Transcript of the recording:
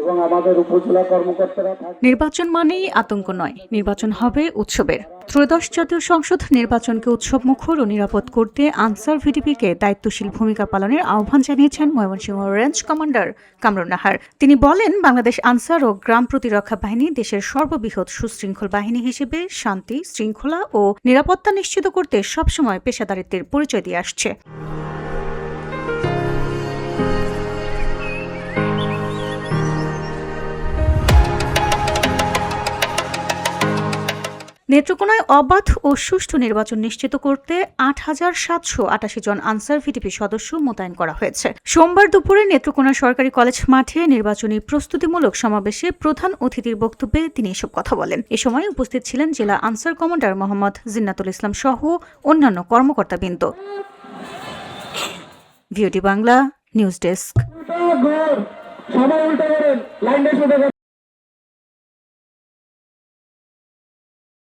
এবং আমাদের উপজেলা কর্মকর্তারা। নির্বাচন মানেই আতঙ্ক নয়, নির্বাচন হবে উৎসবের। ত্রয়োদশ জাতীয় সংসদ নির্বাচনকে উৎসবমুখর ও নিরাপদ করতে আনসার ভিডিপিকে দায়িত্বশীল ভূমিকা পালনের আহ্বান জানিয়েছেন ময়মনসিংহ রেঞ্জ কমান্ডার কামরুন নাহার। তিনি বলেন, বাংলাদেশ আনসার ও গ্রাম প্রতিরক্ষা বাহিনী দেশের সর্ববৃহৎ সুশৃঙ্খল বাহিনী হিসেবে শান্তি, শৃঙ্খলা ও নিরাপত্তা নিশ্চিত করতে সবসময় পেশাদারিত্বের পরিচয় দিয়ে আসছে। নেত্রকোনায় অবাধ ও সুষ্ঠু নির্বাচন নিশ্চিত করতে ৮,৭৮৮ জন আনসার ভিডিপি সদস্য মোতায়েন করা হয়েছে। সোমবার দুপুরে নেত্রকোনা সরকারি কলেজ মাঠে নির্বাচনী প্রস্তুতিমূলক সমাবেশে প্রধান অতিথির বক্তব্যে তিনি এসব কথা বলেন। এ সময় উপস্থিত ছিলেন জেলা আনসার কমান্ডার মোহাম্মদ জিন্নাতুল ইসলাম সহ অন্যান্য কর্মকর্তাবৃন্দ। ভিওটি বাংলা নিউজ ডেস্ক।